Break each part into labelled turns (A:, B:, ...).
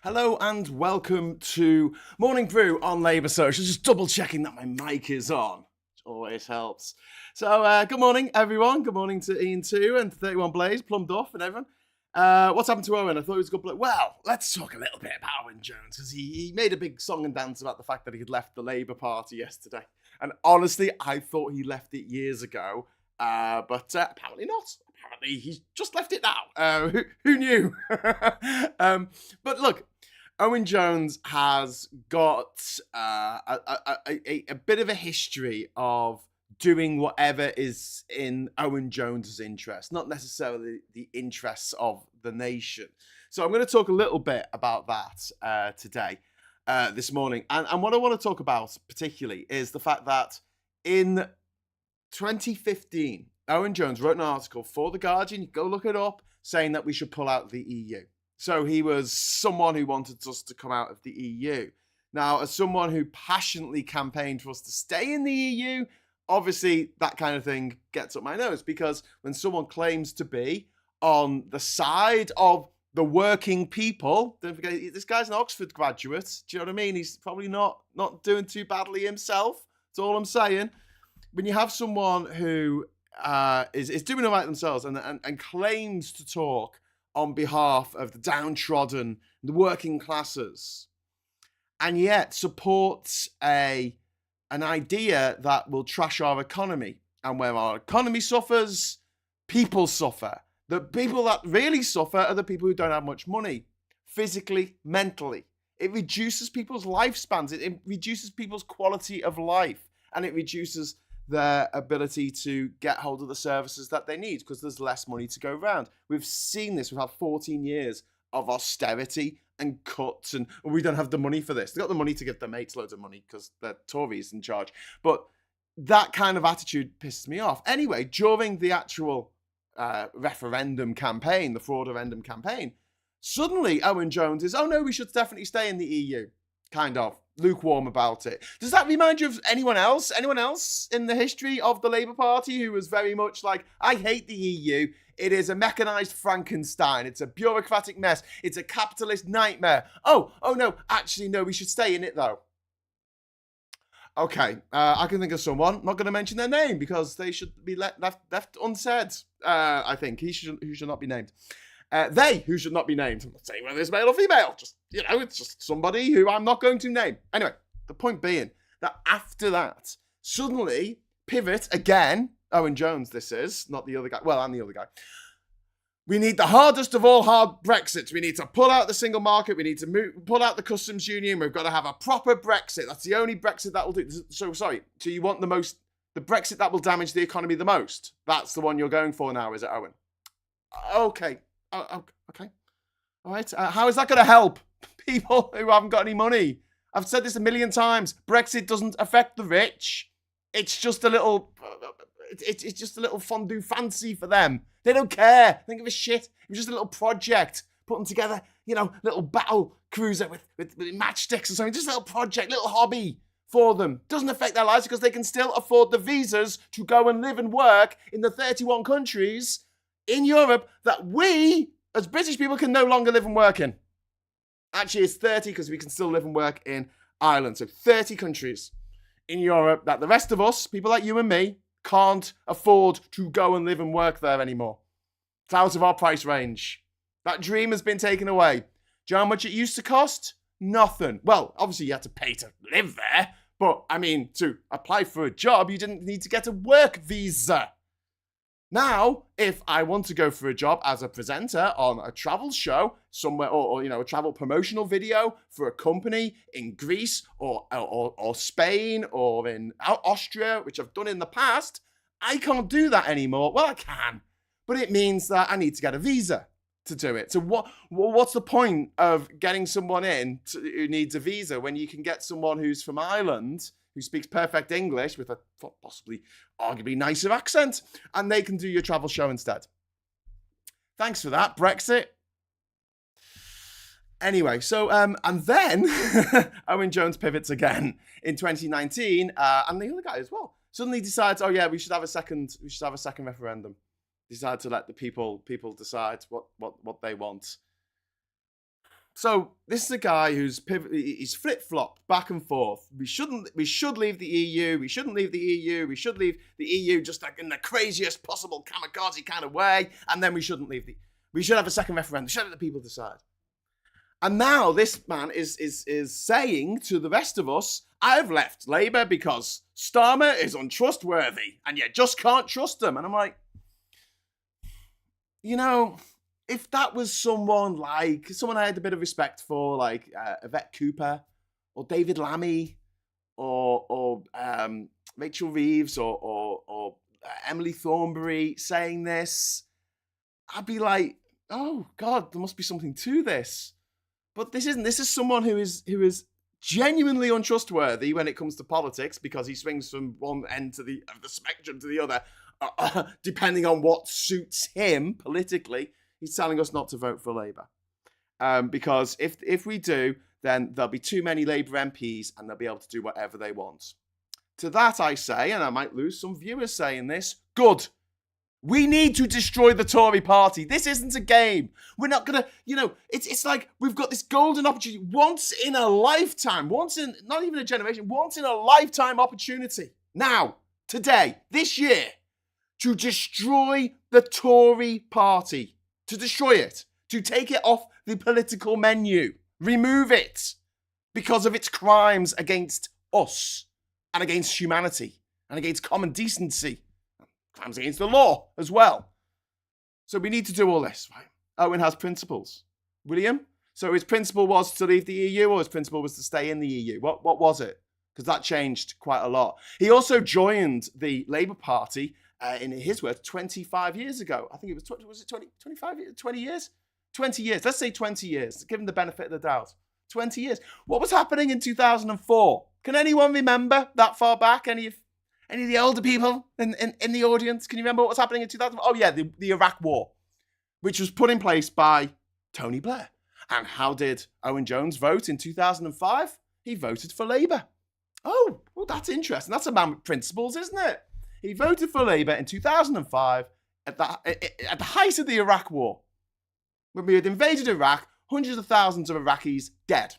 A: Hello and welcome to Morning Brew on Labour Social. Just double checking that my mic is on, which always helps. So, good morning, everyone. Good morning to Ian too, and to 31 Blaze, Plum Duff, and everyone. What's happened to Owen? I thought he was a good bloke. Well, let's talk a little bit about Owen Jones, because he made a big song and dance about the fact that he had left the Labour Party yesterday. And honestly, I thought he left it years ago, but apparently not. Apparently, he's just left it now. Who knew? But look, Owen Jones has got a bit of a history of doing whatever is in Owen Jones's interest, not necessarily the interests of the nation. So I'm going to talk a little bit about that today, this morning. And what I want to talk about particularly is the fact that in 2015, Owen Jones wrote an article for The Guardian, you go look it up, saying that we should pull out of the EU. So he was someone who wanted us to come out of the EU. Now, as someone who passionately campaigned for us to stay in the EU, obviously that kind of thing gets up my nose, because when someone claims to be on the side of the working people, don't forget, this guy's an Oxford graduate. Do you know what I mean? He's probably not doing too badly himself. That's all I'm saying. When you have someone who is doing all right themselves and claims to talk on behalf of the downtrodden, the working classes, and yet supports an idea that will trash our economy. And where our economy suffers, people suffer. The people that really suffer are the people who don't have much money, physically, mentally. It reduces people's lifespans. It reduces people's quality of life, and it reduces their ability to get hold of the services that they need, because there's less money to go around. We've seen this. We've had 14 years of austerity and cuts, and we don't have the money for this. They've got the money to give their mates loads of money because they're Tories in charge. But that kind of attitude pisses me off. Anyway, during the actual referendum campaign, the fraud-referendum campaign, suddenly Owen Jones is, oh no, we should definitely stay in the EU. Kind of lukewarm about it. Does that remind you of anyone else? Anyone else in the history of the Labour Party who was very much like, I hate the EU. It is a mechanized Frankenstein. It's a bureaucratic mess. It's a capitalist nightmare. Oh no, actually no, we should stay in it though. Okay, I can think of someone. Not going to mention their name because they should be left unsaid. I think who should not be named. They who should not be named. I'm not saying whether it's male or female. Just, it's just somebody who I'm not going to name. Anyway, the point being that after that, suddenly pivot again. Owen Jones, this is, not the other guy. Well, I'm the other guy. We need the hardest of all hard Brexits. We need to pull out the single market. We need to pull out the customs union. We've got to have a proper Brexit. That's the only Brexit that will do. So you want the Brexit that will damage the economy the most? That's the one you're going for now, is it, Owen? Okay. Okay. All right. How is that going to help people who haven't got any money? I've said this a million times. Brexit doesn't affect the rich. It's just a little... It's just a little fondue fancy for them. They don't care. They don't give a shit. It was just a little project. Putting together, little battle cruiser with matchsticks or something. Just a little project, little hobby for them. Doesn't affect their lives because they can still afford the visas to go and live and work in the 31 countries in Europe that we, as British people, can no longer live and work in. Actually, it's 30 because we can still live and work in Ireland. So 30 countries in Europe that the rest of us, people like you and me, can't afford to go and live and work there anymore. It's out of our price range. That dream has been taken away. Do you know how much it used to cost? Nothing. Well, obviously you had to pay to live there, but I mean, to apply for a job, you didn't need to get a work visa. Now, if I want to go for a job as a presenter on a travel show somewhere, or a travel promotional video for a company in Greece or Spain or in Austria, which I've done in the past, I can't do that anymore. Well, I can, but it means that I need to get a visa to do it. So what's the point of getting someone in who needs a visa when you can get someone who's from Ireland, who speaks perfect English with a possibly, arguably nicer accent, and they can do your travel show instead? Thanks for that, Brexit. Anyway, so, and then Owen Jones pivots again in 2019, and the other guy as well suddenly decides, oh yeah, we should have a second referendum. Decide to let the people decide what they want. So this is a guy who's he's flip-flopped back and forth. We should leave the EU. We shouldn't leave the EU. We should leave the EU just like in the craziest possible kamikaze kind of way. And then we should have a second referendum. Should let the people decide. And now this man is saying to the rest of us, I've left Labour because Starmer is untrustworthy and you just can't trust him. And I'm like, if that was someone I had a bit of respect for, like Yvette Cooper or David Lammy or Rachel Reeves or Emily Thornberry saying this, I'd be like, oh God, there must be something to this. But this isn't. This is someone who is genuinely untrustworthy when it comes to politics because he swings from one end of the spectrum to the other, depending on what suits him politically. He's telling us not to vote for Labour. Because if we do, then there'll be too many Labour MPs and they'll be able to do whatever they want. To that I say, and I might lose some viewers saying this, good. We need to destroy the Tory party. This isn't a game. We're not going to, it's like we've got this golden opportunity once in a lifetime, not even a generation, once in a lifetime opportunity. Now, today, this year, to destroy the Tory party, to destroy it, to take it off the political menu, remove it because of its crimes against us and against humanity and against common decency. Crimes against the law as well. So we need to do all this, right? Owen has principles. William? So his principle was to leave the EU or his principle was to stay in the EU? What was it? Because that changed quite a lot. He also joined the Labour Party, in his words, 25 years ago. I think it was 25 years? 20 years? 20 years. Let's say 20 years. Give him the benefit of the doubt. 20 years. What was happening in 2004? Can anyone remember that far back? Any of the older people in the audience? Can you remember what was happening in 2000? Oh, yeah, the Iraq War, which was put in place by Tony Blair. And how did Owen Jones vote in 2005? He voted for Labour. Oh, well, that's interesting. That's a man with principles, isn't it? He voted for Labour in 2005 at the height of the Iraq War. When we had invaded Iraq, hundreds of thousands of Iraqis dead.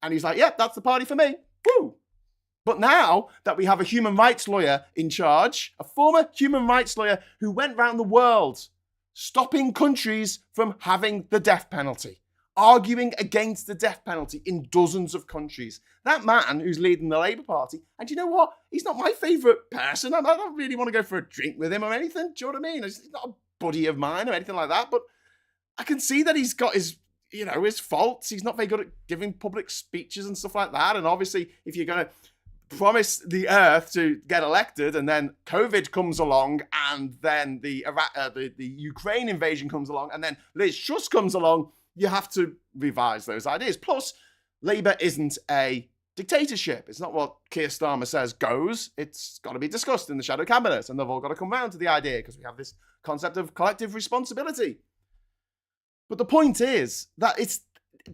A: And he's like, yeah, that's the party for me. Woo! But now that we have a human rights lawyer in charge, a former human rights lawyer who went around the world stopping countries from having the death penalty, arguing against the death penalty in dozens of countries. That man who's leading the Labour Party, and you know what? He's not my favourite person. I don't really want to go for a drink with him or anything. Do you know what I mean? He's not a buddy of mine or anything like that, but I can see that he's got his faults. He's not very good at giving public speeches and stuff like that. And obviously, if you're going to promise the earth to get elected and then COVID comes along and then the Ukraine invasion comes along and then Liz Truss comes along, you have to revise those ideas. Plus, Labour isn't a dictatorship. It's not what Keir Starmer says goes. It's got to be discussed in the shadow cabinet and they've all got to come round to the idea because we have this concept of collective responsibility. But the point is that it's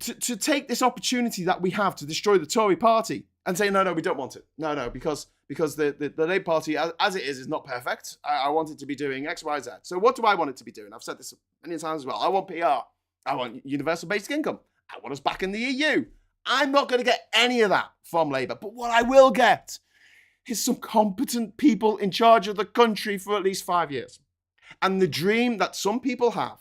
A: to take this opportunity that we have to destroy the Tory party and say, no, we don't want it. No, because the Labour Party, as it is not perfect. I want it to be doing X, Y, Z. So what do I want it to be doing? I've said this many times as well. I want PR. I want universal basic income. I want us back in the EU. I'm not going to get any of that from Labour. But what I will get is some competent people in charge of the country for at least 5 years. And the dream that some people have,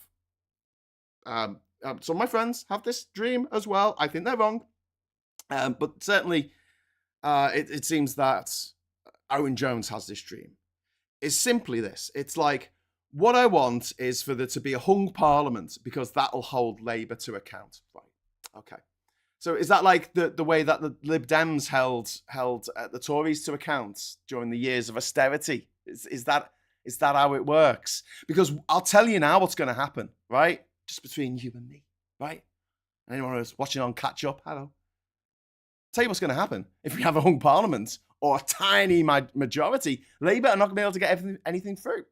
A: some of my friends have this dream as well. I think they're wrong. But certainly it seems that Owen Jones has this dream. It's simply this. It's like, what I want is for there to be a hung parliament because that'll hold Labour to account. Right. Okay. So is that like the way that the Lib Dems held the Tories to account during the years of austerity? Is that how it works? Because I'll tell you now what's going to happen, right? Just between you and me, right? And anyone who's watching on catch up, hello. Tell you what's going to happen if we have a hung parliament or a tiny majority. Labour are not going to be able to get anything through.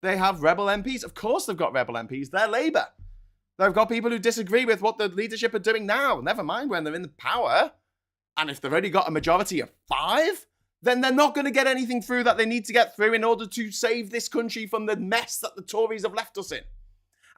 A: They have rebel MPs. Of course they've got rebel MPs. They're Labour. They've got people who disagree with what the leadership are doing now. Never mind when they're in the power. And if they've already got a majority of 5, then they're not going to get anything through that they need to get through in order to save this country from the mess that the Tories have left us in.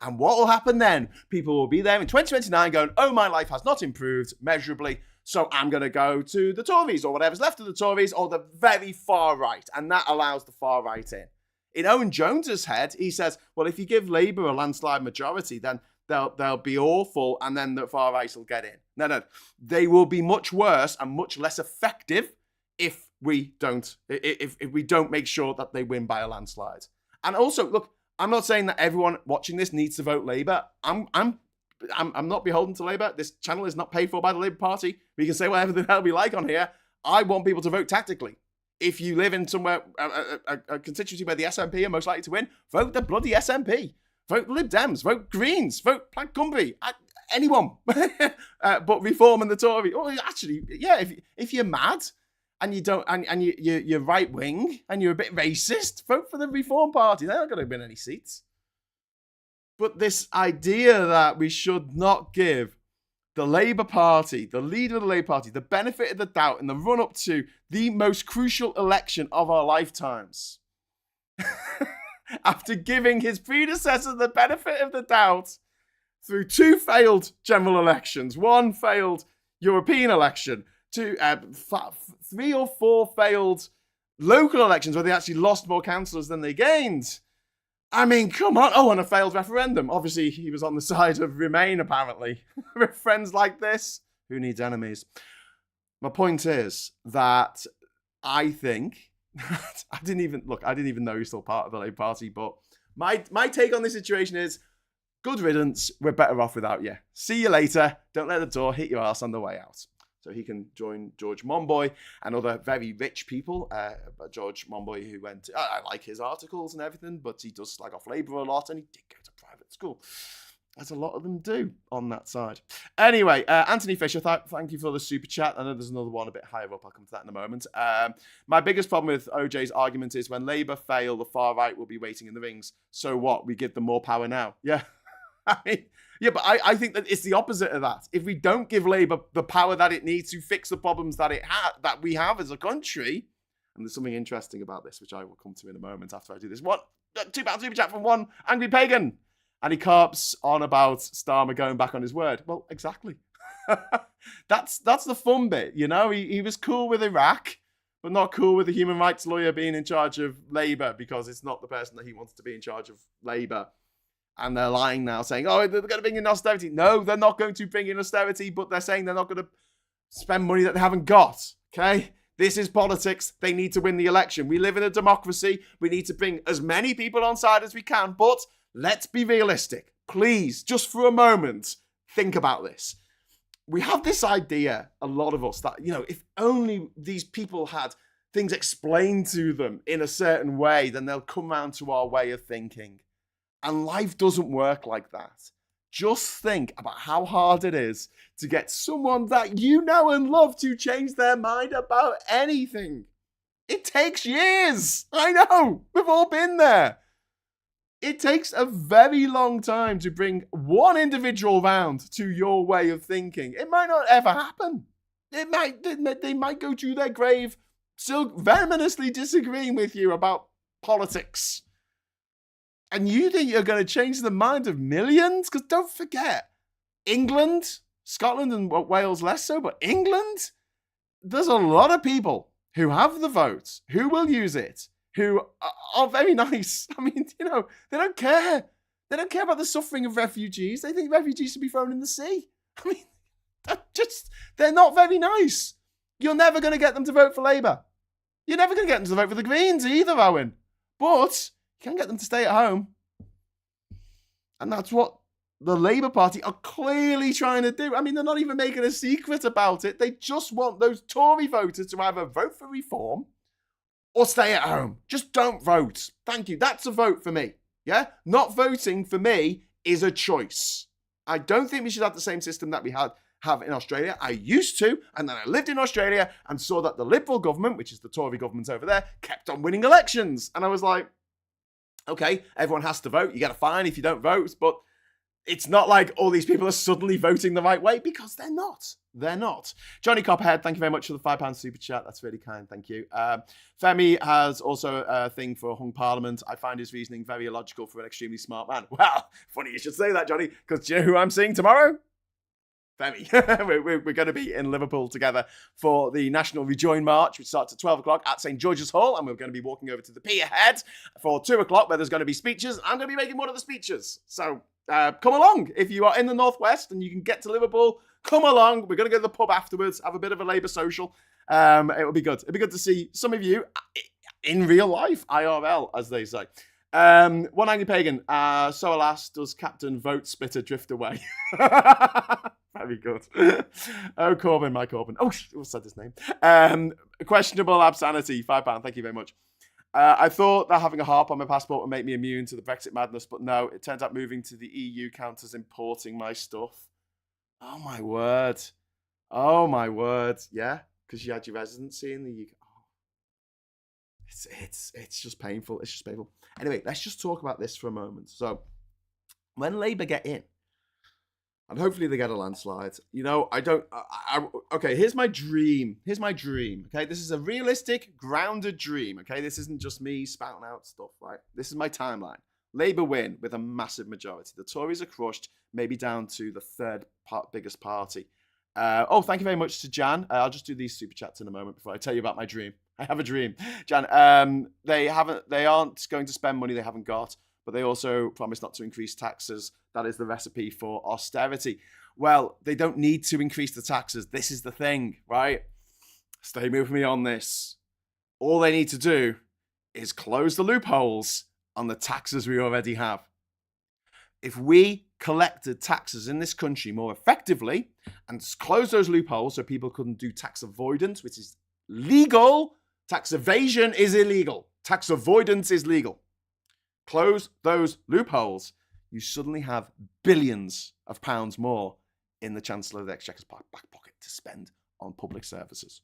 A: And what will happen then? People will be there in 2029 going, oh, my life has not improved measurably, so I'm going to go to the Tories or whatever's left of the Tories or the very far right. And that allows the far right in. In Owen Jones's head, he says, well, if you give Labour a landslide majority, then they'll be awful and then the far right will get in. No. They will be much worse and much less effective if we don't make sure that they win by a landslide. And also, look, I'm not saying that everyone watching this needs to vote Labour. I'm not beholden to Labour. This channel is not paid for by the Labour Party. We can say whatever the hell we like on here. I want people to vote tactically. If you live in somewhere, a constituency where the SNP are most likely to win, vote the bloody SNP. Vote Lib Dems. Vote Greens. Vote Plaid Cymru. Anyone. But Reform and the Tory. Oh, actually, yeah, if you're mad and you don't, and you're right wing and you're a bit racist, vote for the Reform Party. They're not going to win any seats. But this idea that we should not give the Labour Party, the leader of the Labour Party, the benefit of the doubt in the run-up to the most crucial election of our lifetimes, after giving his predecessor the benefit of the doubt through 2 failed general elections, 1 failed European election, 3 or 4 failed local elections where they actually lost more councillors than they gained. I mean, come on. Oh, and a failed referendum. Obviously, he was on the side of Remain, apparently. With friends like this, who needs enemies? My point is that I think, I didn't even know he's still part of the Labour Party, but my take on this situation is, good riddance, we're better off without you. See you later. Don't let the door hit your ass on the way out. So he can join George Monboy and other very rich people. George Monboy, who went, I like his articles and everything, but he does slag off Labour a lot and he did go to private school. As a lot of them do on that side. Anyway, Anthony Fisher, thank you for the super chat. I know there's another one a bit higher up. I'll come to that in a moment. My biggest problem with OJ's argument is when Labour fail, the far right will be waiting in the wings. So what? We give them more power now. Yeah. I mean, yeah, but I think that it's the opposite of that. If we don't give Labour the power that it needs to fix the problems that that we have as a country, and there's something interesting about this, which I will come to in a moment after I do this. What? £2 super chat from one angry pagan. And he carps on about Starmer going back on his word. Well, exactly. That's the fun bit, you know? He was cool with Iraq, but not cool with the human rights lawyer being in charge of Labour because it's not the person that he wants to be in charge of Labour. And they're lying now, saying, oh, they're going to bring in austerity. No, they're not going to bring in austerity, but they're saying they're not going to spend money that they haven't got, okay? This is politics. They need to win the election. We live in a democracy. We need to bring as many people on side as we can, but let's be realistic. Please, just for a moment, think about this. We have this idea, a lot of us, that, you know, if only these people had things explained to them in a certain way, then they'll come round to our way of thinking. And life doesn't work like that. Just think about how hard it is to get someone that you know and love to change their mind about anything. It takes years. I know. We've all been there. It takes a very long time to bring one individual round to your way of thinking. It might not ever happen. They might go to their grave still venomously disagreeing with you about politics. And you think you're going to change the mind of millions? Because don't forget, England, Scotland and Wales less so, but England, there's a lot of people who have the vote, who will use it, who are very nice. I mean, you know, they don't care. They don't care about the suffering of refugees. They think refugees should be thrown in the sea. I mean, they're not very nice. You're never going to get them to vote for Labour. You're never going to get them to vote for the Greens either, Owen. But you can get them to stay at home. And that's what the Labour Party are clearly trying to do. I mean, they're not even making a secret about it. They just want those Tory voters to either vote for reform or stay at home. Just don't vote. Thank you. That's a vote for me. Yeah? Not voting for me is a choice. I don't think we should have the same system that we have in Australia. I used to, and then I lived in Australia and saw that the Liberal government, which is the Tory government over there, kept on winning elections. And I was like, okay, everyone has to vote. You get a fine if you don't vote, but It's not like all these people are suddenly voting the right way, because they're not. They're not. Johnny Copperhead, thank you very much for the £5 super chat. That's really kind. Thank you. Femi has also a thing for hung parliament. I find his reasoning very illogical for an extremely smart man. Well, funny you should say that, Johnny, because do you know who I'm seeing tomorrow? Femi. we're going to be in Liverpool together for the National Rejoin March, which starts at 12 o'clock at St. George's Hall, and we're going to be walking over to the Pier Head for 2 o'clock, where there's going to be speeches. I'm going to be making one of the speeches. So come along. If you are in the Northwest and you can get to Liverpool, come along. We're going to go to the pub afterwards, have a bit of a Labour social. It will be good. It'll be good to see some of you in real life, IRL, as they say. One angry pagan. So alas, does Captain Vote Splitter drift away? Very good. Oh, Corbyn, my Corbyn. Oh, I said his name. Questionable absanity, £5. Thank you very much. I thought that having a harp on my passport would make me immune to the Brexit madness, but no, it turns out moving to the EU counts as importing my stuff. Oh, my word. Oh, my word. Yeah, because you had your residency in the UK. Oh. It's just painful. It's just painful. Anyway, let's just talk about this for a moment. So, when Labour get in, and hopefully they get a landslide, you know, okay, here's my dream. Here's my dream, okay? This is a realistic, grounded dream, okay? This isn't just me spouting out stuff, right? This is my timeline. Labour win with a massive majority. The Tories are crushed, maybe down to the third biggest party. Thank you very much to Jan. I'll just do these super chats in a moment before I tell you about my dream. I have a dream. Jan, they aren't going to spend money they haven't got, but they also promise not to increase taxes. That is the recipe for austerity. Well, they don't need to increase the taxes. This is the thing, right? Stay with me on this. All they need to do is close the loopholes on the taxes we already have. If we collected taxes in this country more effectively and close those loopholes so people couldn't do tax avoidance, which is legal. Tax evasion is illegal. Tax avoidance is legal. Close those loopholes, you suddenly have billions of pounds more in the Chancellor of the Exchequer's back pocket to spend on public services.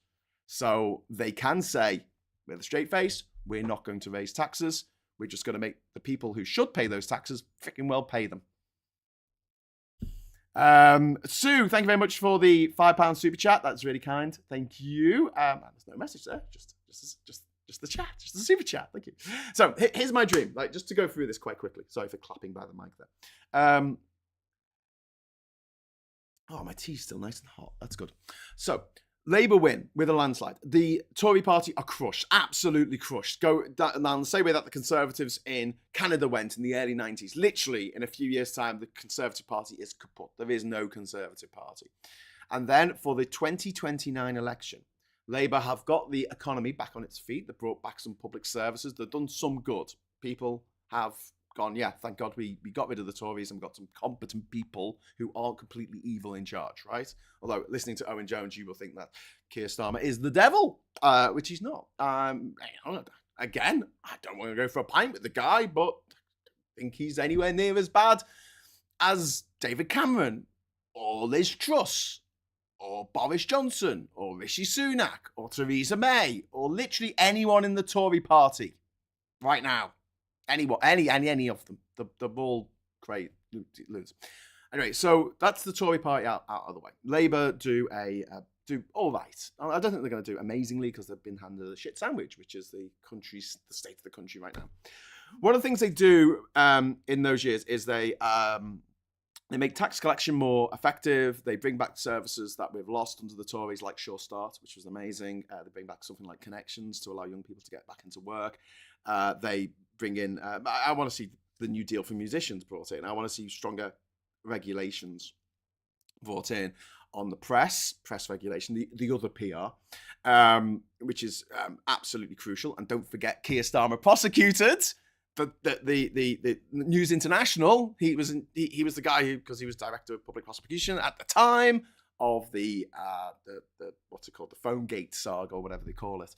A: So they can say, with a straight face, we're not going to raise taxes. We're just going to make the people who should pay those taxes freaking well pay them. Sue, thank you very much for the £5 super chat. That's really kind. Thank you. There's no message there. Just the chat, just the super chat. Thank you. So here's my dream. Like, just to go through this quite quickly. Sorry for clapping by the mic there. My tea's still nice and hot. That's good. So Labour win with a landslide. The Tory party are crushed, absolutely crushed. Go down the same way that the Conservatives in Canada went in the early 90s. Literally, in a few years' time, the Conservative Party is kaput. There is no Conservative Party. And then for the 2029 election, Labour have got the economy back on its feet. They've brought back some public services. They've done some good. People have gone, yeah, thank God we got rid of the Tories and got some competent people who aren't completely evil in charge, right? Although, listening to Owen Jones, you will think that Keir Starmer is the devil, which he's not. Again, I don't want to go for a pint with the guy, but I think he's anywhere near as bad as David Cameron or Liz Truss or Boris Johnson, or Rishi Sunak, or Theresa May, or literally anyone in the Tory party right now. Anyone, any of them. They're all great lose. Anyway, so that's the Tory party out of the way. Labour do all right. I don't think they're going to do amazingly because they've been handed a shit sandwich, which is the state of the country right now. One of the things they do in those years is they make tax collection more effective. They bring back services that we've lost under the Tories, like Sure Start, which was amazing. They bring back something like Connections to allow young people to get back into work. They bring in, I want to see the New Deal for musicians brought in. I want to see stronger regulations brought in on the press regulation, the other PR, which is absolutely crucial. And don't forget, Keir Starmer prosecuted the News International. He was the guy who, because he was director of public prosecution at the time of the what's it called, the PhoneGate saga or whatever they call it,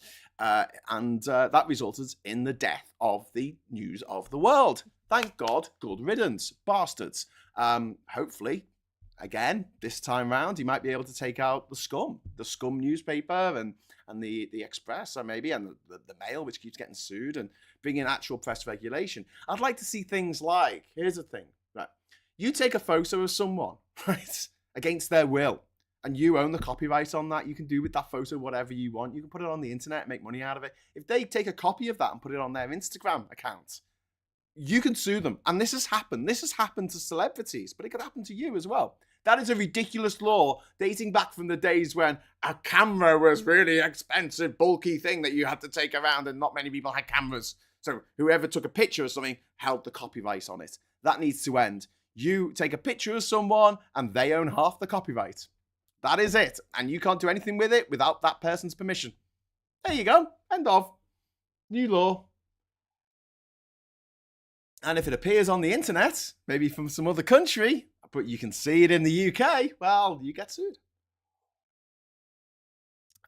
A: and that resulted in the death of the news of the world. Thank God, good riddance, bastards. Hopefully, again this time round, he might be able to take out the Scum newspaper and the Express, or maybe, and the Mail, which keeps getting sued, and bring in actual press regulation. I'd like to see things like, here's the thing, right? You take a photo of someone, right, against their will, and you own the copyright on that. You can do with that photo whatever you want. You can put it on the internet, make money out of it. If they take a copy of that and put it on their Instagram account, you can sue them. And this has happened. This has happened to celebrities, but it could happen to you as well. That is a ridiculous law dating back from the days when a camera was really expensive, bulky thing that you had to take around, and not many people had cameras. So whoever took a picture of something held the copyright on it. That needs to end. You take a picture of someone and they own half the copyright. That is it. And you can't do anything with it without that person's permission. There you go. End of. New law. And if it appears on the internet, maybe from some other country, but you can see it in the UK, well, you get sued.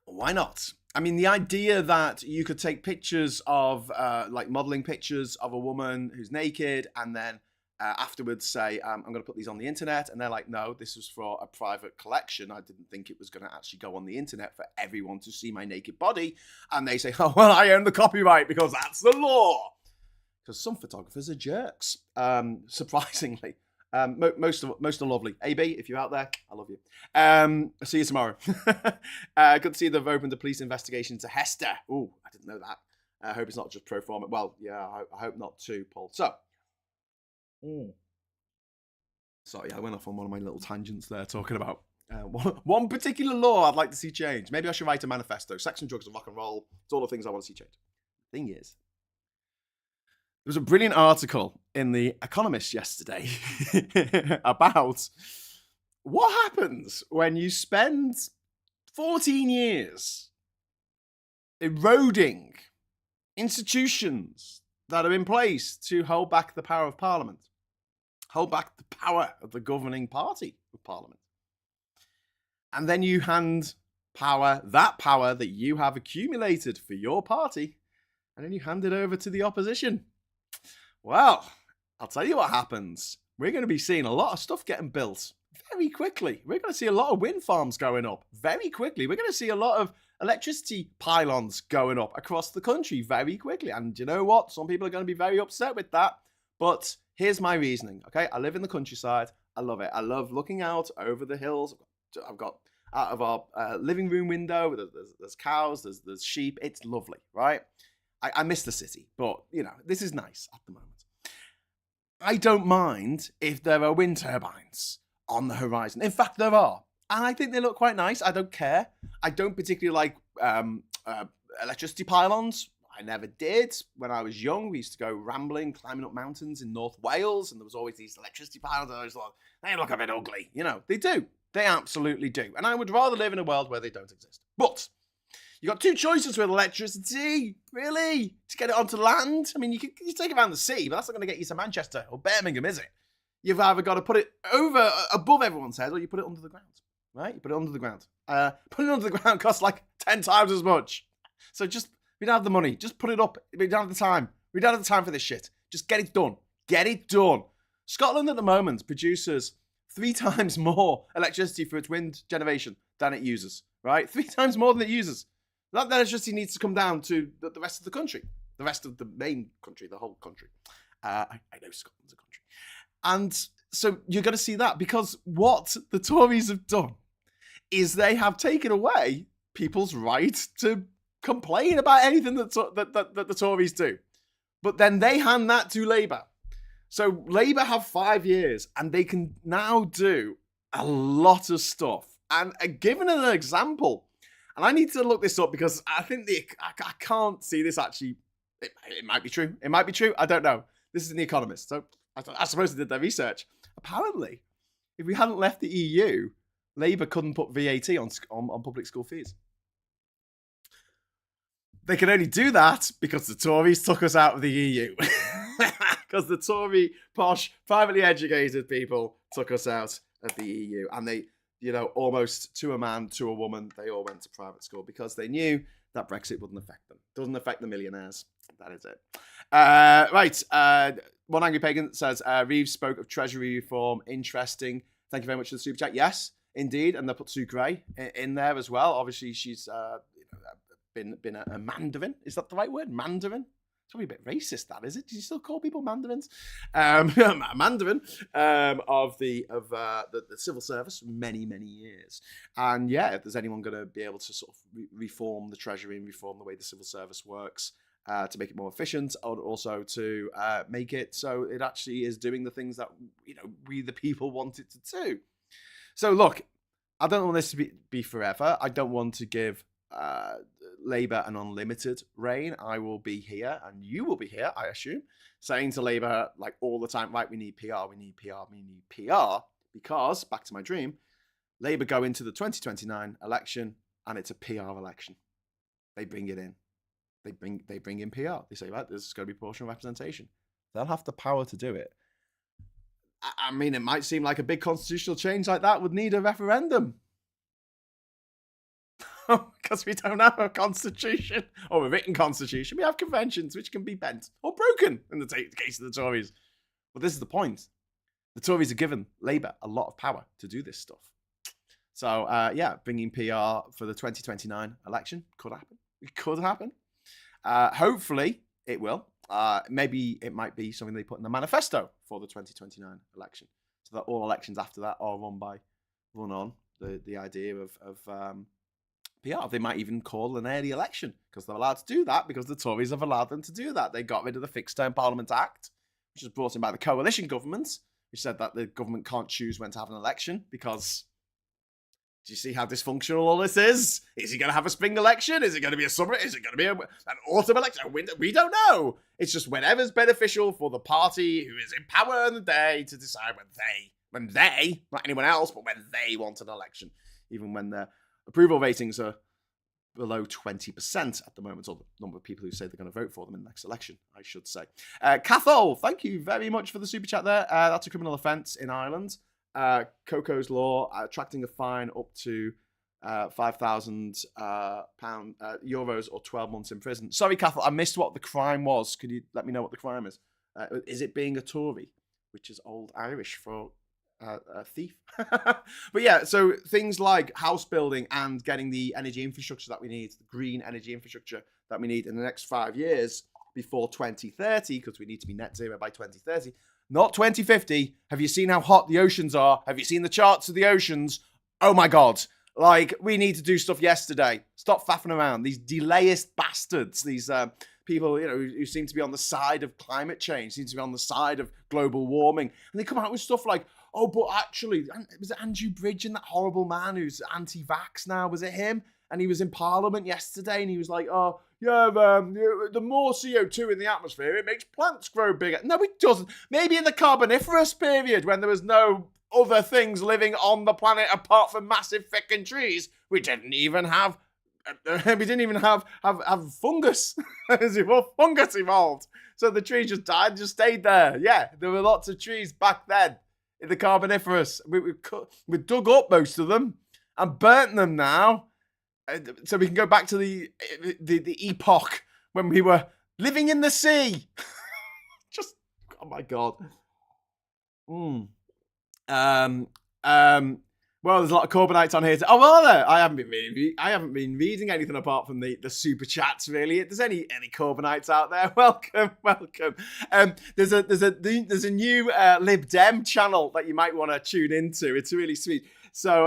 A: Why not? I mean, the idea that you could take pictures of, like modeling pictures of a woman who's naked and then afterwards say, I'm going to put these on the internet. And they're like, no, this was for a private collection. I didn't think it was going to actually go on the internet for everyone to see my naked body. And they say, oh, well, I own the copyright because that's the law. Because some photographers are jerks, surprisingly. Most are lovely. AB, if you're out there, I love you. I'll see you tomorrow. Good to see they've opened a police investigation into Hester. Oh, I didn't know that. I hope it's not just pro forma. Well, yeah, I hope not too, Paul. So, sorry, I went off on one of my little tangents there talking about one particular law I'd like to see change. Maybe I should write a manifesto. Sex and drugs and rock and roll. It's all the things I want to see change. Thing is, there was a brilliant article in The Economist yesterday about what happens when you spend 14 years eroding institutions that are in place to hold back the power of Parliament, hold back the power of the governing party of Parliament. And then you hand that power that you have accumulated for your party, and then you hand it over to the opposition. Well, I'll tell you what happens. We're going to be seeing a lot of stuff getting built very quickly. We're going to see a lot of wind farms going up very quickly. We're going to see a lot of electricity pylons going up across the country very quickly. And you know what? Some people are going to be very upset with that. But here's my reasoning, okay? I live in the countryside. I love it. I love looking out over the hills. I've got out of our living room window, there's cows, there's sheep. It's lovely, right? I miss the city, but, you know, this is nice at the moment. I don't mind if there are wind turbines on the horizon. In fact, there are. And I think they look quite nice. I don't care. I don't particularly like electricity pylons. I never did. When I was young, we used to go rambling, climbing up mountains in North Wales, and there was always these electricity pylons. And I was like, they look a bit ugly. You know, they do. They absolutely do. And I would rather live in a world where they don't exist. But you got two choices with electricity, really, to get it onto land. I mean, you take it around the sea, but that's not going to get you to Manchester or Birmingham, is it? You've either got to put it above everyone's head, or you put it under the ground, right? You put it under the ground. Putting it under the ground costs like 10 times as much. So we don't have the money. Just put it up. We don't have the time. We don't have the time for this shit. Just get it done. Get it done. Scotland at the moment produces 3 times more electricity for its wind generation than it uses, right? 3 times more than it uses. That electricity needs to come down to the rest of the country, the rest of the main country, the whole country. I know Scotland's a country. And so you're going to see that, because what the Tories have done is they have taken away people's right to complain about anything that the Tories do. But then they hand that to Labour. So Labour have 5 years and they can now do a lot of stuff. And given an example, and I need to look this up because I think I can't see this actually. It might be true. It might be true. I don't know. This is in The Economist. So I suppose they did their research. Apparently, if we hadn't left the EU, Labour couldn't put VAT on public school fees. They can only do that because the Tories took us out of the EU. Because the Tory, posh, privately educated people took us out of the EU. And they, you know, almost to a man, to a woman, they all went to private school because they knew that Brexit wouldn't affect them. Doesn't affect the millionaires. That is it. Right. One Angry Pagan says, Reeves spoke of Treasury reform. Interesting. Thank you very much for the super chat. Yes, indeed. And they put Sue Gray in there as well. Obviously, she's been a Mandarin. Is that the right word? Mandarin? probably a bit racist, that is it? Do you still call people mandarins? Mandarin of the civil service for many, many years. And yeah, if there's anyone going to be able to sort of reform the Treasury and reform the way the civil service works to make it more efficient, and also to make it so it actually is doing the things that we the people want it to do. So look, I don't want this to be forever. I don't want to give Labour an unlimited reign. I will be here, and you will be here, I assume, saying to Labour like all the time, right, we need PR, we need PR, we need PR, because, back to my dream, Labour go into the 2029 election, and it's a PR election. They bring it in. They bring in PR. They say, right, there's going to be proportional representation. They'll have the power to do it. I mean, it might seem like a big constitutional change like that would need a referendum. Because we don't have a constitution or a written constitution. We have conventions which can be bent or broken in the case of the Tories. But this is the point. The Tories are given Labour a lot of power to do this stuff. So, yeah, bringing PR for the 2029 election could happen. It could happen. Hopefully, it will. Maybe it might be something they put in the manifesto for the 2029 election, so that all elections after that are run on the idea of PR. They might even call an early election because they're allowed to do that because the Tories have allowed them to do that. They got rid of the Fixed Term Parliament Act, which was brought in by the coalition government, which said that the government can't choose when to have an election because. Do you see how dysfunctional all this is? Is he going to have a spring election? Is it going to be a summer? Is it going to be an autumn election? A winter? We don't know. It's just whenever's beneficial for the party who is in power on the day to decide when they, not anyone else, but when they want an election. Even when their approval ratings are below 20% at the moment, or the number of people who say they're going to vote for them in the next election, I should say. Cathol, thank you very much for the super chat there. That's a criminal offence in Ireland. Coco's Law, attracting a fine up to €5,000 euros or 12 months in prison. Sorry, Cathal, I missed what the crime was. Could you let me know what the crime is? Is it being a Tory, which is old Irish for a thief? But yeah, so things like house building and getting the energy infrastructure that we need, the green energy infrastructure that we need in the next 5 years before 2030, because we need to be net zero by 2030. Not 2050. Have you seen how hot the oceans are? Have you seen the charts of the oceans? Oh my God. Like, we need to do stuff yesterday. Stop faffing around. These delayist bastards, these people, who seem to be on the side of climate change, seem to be on the side of global warming. And they come out with stuff like, oh, but actually, was it Andrew Bridgen, that horrible man who's anti-vax now? Was it him? And he was in Parliament yesterday and he was like, oh, yeah, the more CO2 in the atmosphere, it makes plants grow bigger. No, it doesn't. Maybe in the Carboniferous period when there was no other things living on the planet apart from massive fucking trees, we didn't even have fungus. Fungus evolved. So the tree just died, just stayed there. Yeah, there were lots of trees back then in the Carboniferous. We dug up most of them and burnt them now. So we can go back to the epoch when we were living in the sea. Just, oh my God. Well, there's a lot of Corbynites on here. Oh, are there? I haven't been reading anything apart from the super chats, really. If there's any Corbynites out there, welcome. There's a new Lib Dem channel that you might want to tune into. It's really sweet. So,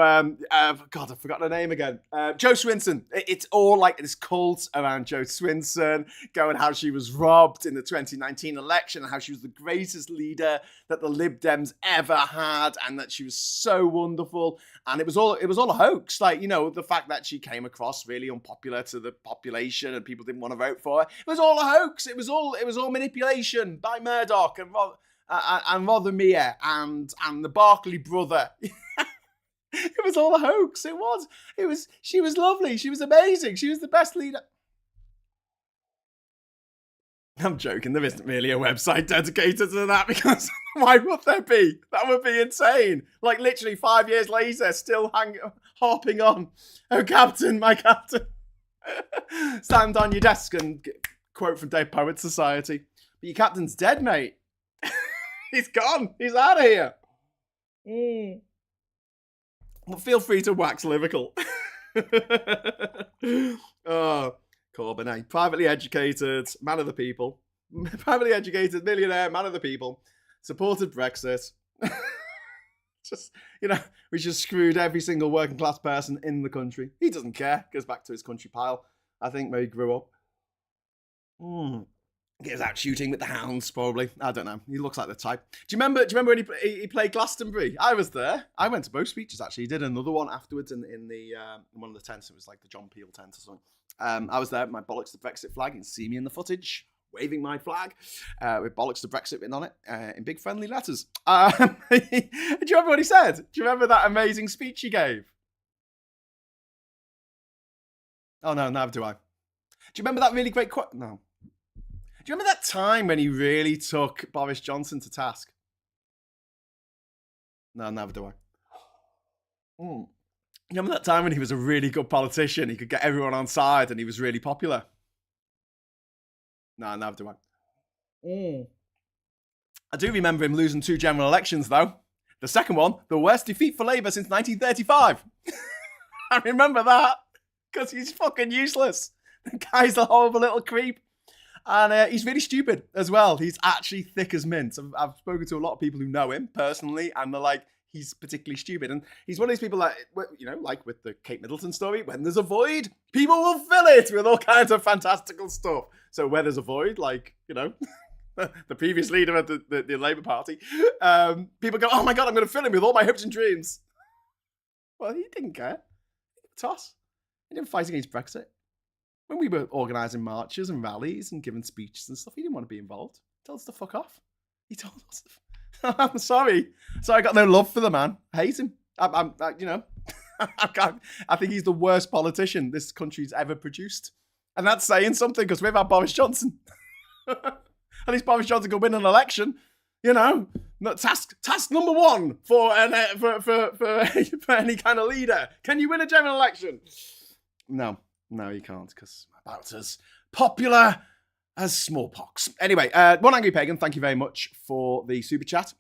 A: God, I forgot her name again. Jo Swinson. It's all like this cult around Jo Swinson, going how she was robbed in the 2019 election, and how she was the greatest leader that the Lib Dems ever had, and that she was so wonderful. And it was all a hoax. Like, the fact that she came across really unpopular to the population and people didn't want to vote for her. It was all a hoax. It was all manipulation by Murdoch and Rothermere and the Barclay brother. It was all a hoax. It was. She was lovely. She was amazing. She was the best leader. I'm joking. There isn't really a website dedicated to that because why would there be? That would be insane. Like literally 5 years later, still harping on. Oh, Captain, my Captain. Stand on your desk and quote from Dead Poets Society. But your captain's dead, mate. He's gone. He's out of here. Well, feel free to wax lyrical. Oh, Corbyn, privately educated, man of the people. privately educated millionaire, man of the people, supported Brexit. Just, we just screwed every single working class person in the country. He doesn't care. Goes back to his country pile, I think, where he grew up. Gets out shooting with the hounds, probably. I don't know. He looks like the type. Do you remember when he played Glastonbury? I was there. I went to both speeches, actually. He did another one afterwards in one of the tents. It was like the John Peel tent or something. I was there with my bollocks the Brexit flag. You can see me in the footage, waving my flag with bollocks the Brexit written on it in big friendly letters. Do you remember what he said? Do you remember that amazing speech he gave? Oh, no, neither do I. Do you remember that really great quote? No. Do you remember that time when he really took Boris Johnson to task? No, neither do I. You remember that time when he was a really good politician? He could get everyone on side and he was really popular? No, neither do I. I do remember him losing 2 general elections, though. The second one, the worst defeat for Labour since 1935. I remember that because he's fucking useless. The guy's a horrible little creep. And he's really stupid as well. He's actually thick as mint. I've spoken to a lot of people who know him personally, and they're like, he's particularly stupid. And he's one of these people that, like with the Kate Middleton story, when there's a void, people will fill it with all kinds of fantastical stuff. So where there's a void, like, the previous leader of the Labour Party, people go, oh my God, I'm going to fill him with all my hopes and dreams. Well, he didn't care. Toss. He didn't fight against Brexit. When we were organising marches and rallies and giving speeches and stuff, he didn't want to be involved. He told us to fuck off. He told us I'm sorry. So I got no love for the man. I hate him. I think he's the worst politician this country's ever produced. And that's saying something because we've had Boris Johnson. At least Boris Johnson could win an election. Task number 1 for any kind of leader. Can you win a general election? No, you can't, because I'm about as popular as smallpox. Anyway, One Angry Pagan, thank you very much for the super chat.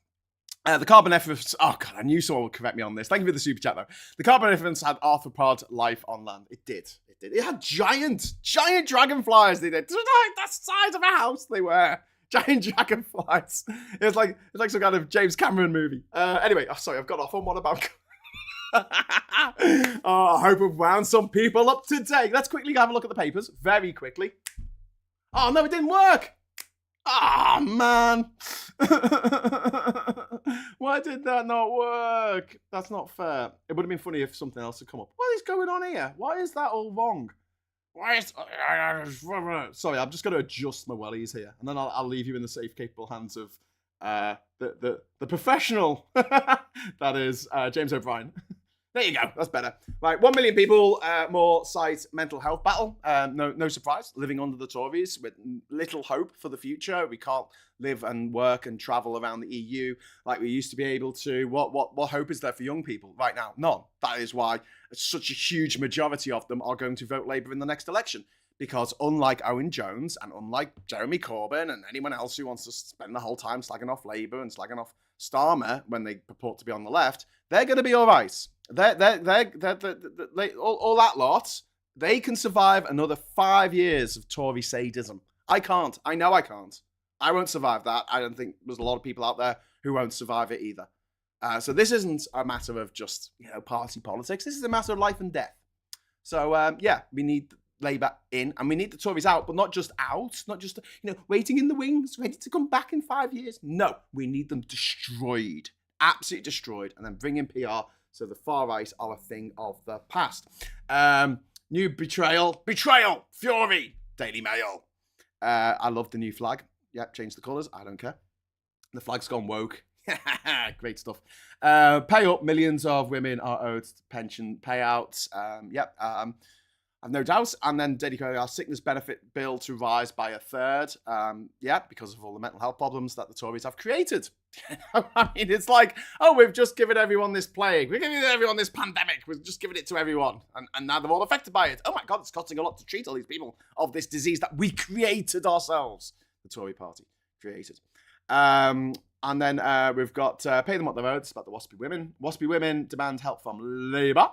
A: The Carboniferous, oh God, I knew someone would correct me on this. Thank you for the super chat, though. The Carboniferous had arthropod life on land. It did. It had giant dragonflies. They did. Like the size of a house they were. Giant dragonflies. It's like some kind of James Cameron movie. Anyway, sorry, I've got off on one about... I hope I've wound some people up today. Let's quickly have a look at the papers. Very quickly. Oh, no, it didn't work. Oh, man. Why did that not work? That's not fair. It would have been funny if something else had come up. What is going on here? Why is that all wrong? Sorry, I'm just going to adjust my wellies here. And then I'll leave you in the safe, capable hands of the professional. That is James O'Brien. There you go. That's better. Right, 1 million people more cite mental health battle. No surprise. Living under the Tories with little hope for the future. We can't live and work and travel around the EU like we used to be able to. What hope is there for young people right now? None. That is why such a huge majority of them are going to vote Labour in the next election. Because unlike Owen Jones and unlike Jeremy Corbyn and anyone else who wants to spend the whole time slagging off Labour and slagging off Starmer when they purport to be on the left, they're going to be all right. All that lot, they can survive another 5 years of Tory sadism. I can't. I know I can't. I won't survive that. I don't think there's a lot of people out there who won't survive it either. So this isn't a matter of just, party politics. This is a matter of life and death. So, we need Labour in, and we need the Tories out, but not just out, not just, waiting in the wings, ready to come back in 5 years. No, we need them destroyed, absolutely destroyed, and then bring in PR so the far right are a thing of the past. New betrayal, fury, Daily Mail. I love the new flag. Yep, change the colours, I don't care. The flag's gone woke. Great stuff. Pay up, millions of women are owed pension payouts. I've no doubt. And then dedicate our sickness benefit bill to rise by a third. Because of all the mental health problems that the Tories have created. I mean, it's like, we've just given everyone this plague. We're giving everyone this pandemic. We're just giving it to everyone. And now they're all affected by it. Oh my God, it's costing a lot to treat all these people of this disease that we created ourselves. The Tory party created. And then we've got pay them what they're owed. It's about the WASPy women. WASPy women demand help from Labour.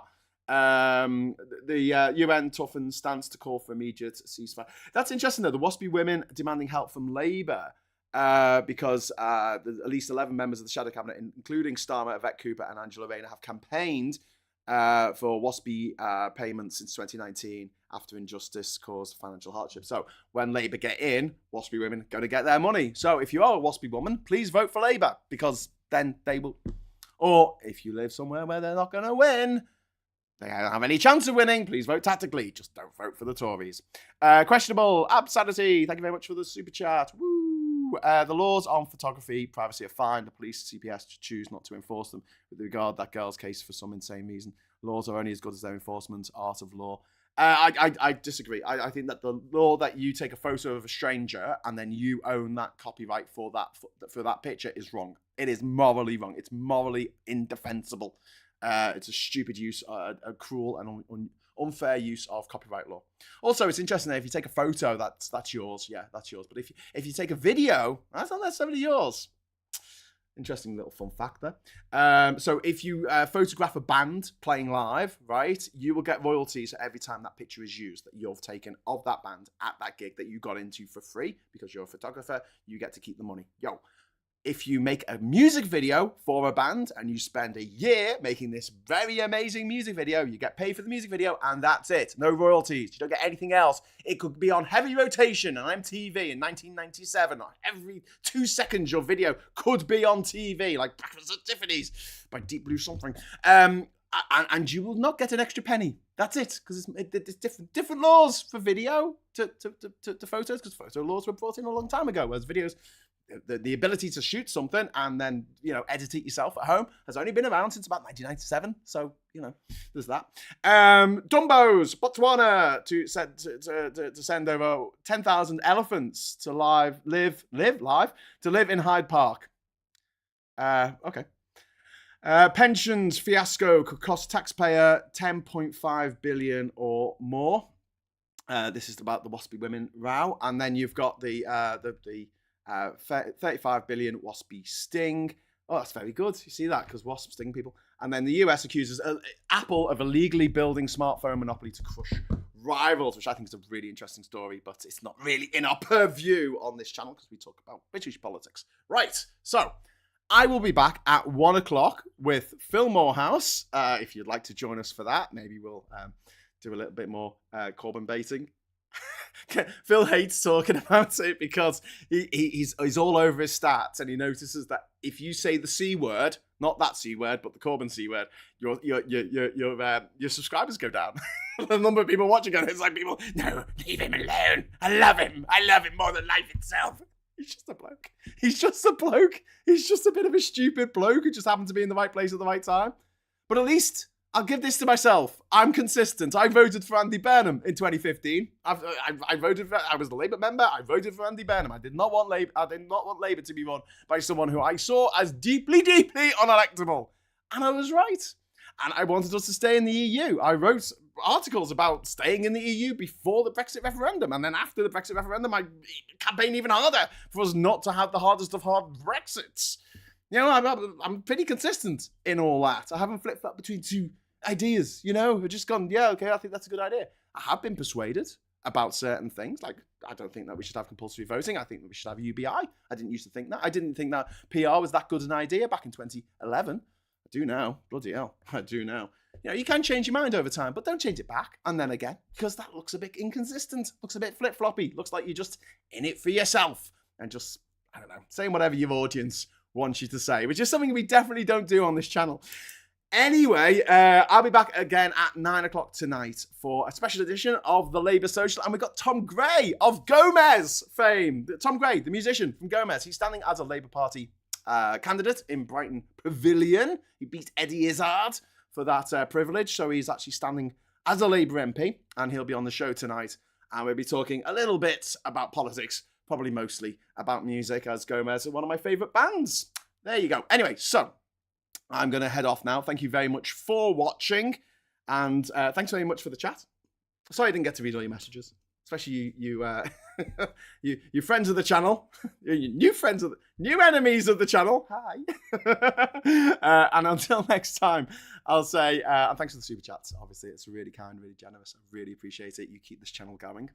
A: The UN toughens stance to call for immediate ceasefire. That's interesting, though. The WASPy women demanding help from Labour because at least 11 members of the Shadow Cabinet, including Starmer, Yvette Cooper and Angela Rayner, have campaigned for WASPy payments since 2019 after injustice caused financial hardship. So when Labour get in, WASPy women going to get their money. So if you are a WASPy woman, please vote for Labour, because then they will. Or if you live somewhere where they're not going to win, they don't have any chance of winning, please vote tactically. Just don't vote for the Tories. Questionable Absanity, thank you very much for the super chat. Woo! The laws on photography privacy are fine. The police, CPS choose not to enforce them with regard that girl's case for some insane reason. Laws are only as good as their enforcement. Art of law. I disagree. I think that the law that you take a photo of a stranger and then you own that copyright for that picture is wrong. It is morally wrong. It's morally indefensible. It's a stupid use, a cruel and unfair use of copyright law. Also, it's interesting that if you take a photo, that's yours. Yeah, that's yours. But if you take a video, that's not necessarily yours. Interesting little fun fact there. So if you photograph a band playing live, right, you will get royalties every time that picture is used that you've taken of that band at that gig that you got into for free because you're a photographer. You get to keep the money. If you make a music video for a band and you spend a year making this very amazing music video, you get paid for the music video and that's it. No royalties. You don't get anything else. It could be on heavy rotation on MTV in 1997. Every 2 seconds your video could be on TV, like Breakfast at Tiffany's by Deep Blue something. And you will not get an extra penny. That's it, because it's different laws for video to photos, because photo laws were brought in a long time ago, whereas videos, the ability to shoot something and then, edit it yourself at home has only been around since about 1997. So, there's that. Dumbos, Botswana to send over 10,000 elephants to live in Hyde Park. Okay. Pensions fiasco could cost taxpayer 10.5 billion or more. This is about the WASPy women row. And then you've got the 35 billion WASPy sting. Oh, that's very good. You see that? Because wasps sting people. And then the US accuses Apple of illegally building smartphone monopoly to crush rivals, which I think is a really interesting story, but it's not really in our purview on this channel because we talk about British politics. Right. So I will be back at 1 o'clock with Phil Morehouse. If you'd like to join us for that, maybe we'll do a little bit more Corbyn baiting. Phil hates talking about it because he's all over his stats, and he notices that if you say the C word, not that C word, but the Corbyn C word, your subscribers go down. The number of people watching it, it's like people, no, leave him alone. I love him more than life itself. He's just a bloke. He's just a bit of a stupid bloke who just happened to be in the right place at the right time. But at least I'll give this to myself. I'm consistent. I voted for Andy Burnham in 2015. I voted for. I was the Labour member. I voted for Andy Burnham. I did not want Labour to be run by someone who I saw as deeply, deeply unelectable. And I was right. And I wanted us to stay in the EU. I wrote articles about staying in the EU before the Brexit referendum. And then after the Brexit referendum, I campaigned even harder for us not to have the hardest of hard Brexits. I'm pretty consistent in all that. I haven't flip-flopped between two ideas, I've just gone, yeah, okay, I think that's a good idea. I have been persuaded about certain things, like I don't think that we should have compulsory voting. I think that we should have UBI. I didn't used to think that. I didn't think that PR was that good an idea back in 2011. I do now. Bloody hell, I do now. You can change your mind over time, but don't change it back and then again, because that looks a bit inconsistent, looks a bit flip-floppy, looks like you're just in it for yourself and just, I don't know, saying whatever your audience wants you to say, which is something we definitely don't do on this channel. Anyway, I'll be back again at 9 o'clock tonight for a special edition of the Labour Social. And we've got Tom Gray of Gomez fame. Tom Gray, the musician from Gomez. He's standing as a Labour Party candidate in Brighton Pavilion. He beat Eddie Izzard for that privilege. So he's actually standing as a Labour MP. And he'll be on the show tonight. And we'll be talking a little bit about politics, probably mostly about music, as Gomez are one of my favourite bands. There you go. Anyway, so I'm going to head off now. Thank you very much for watching. And thanks very much for the chat. Sorry I didn't get to read all your messages. especially you friends of the channel, new enemies of the channel. Hi. And until next time, I'll say, and thanks for the super chats. Obviously, it's really kind, really generous. I really appreciate it. You keep this channel going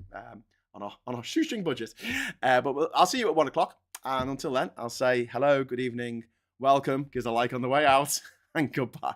A: on our shoestring budget. But I'll see you at 1 o'clock. And until then, I'll say hello, good evening, welcome, give us a like on the way out, and goodbye.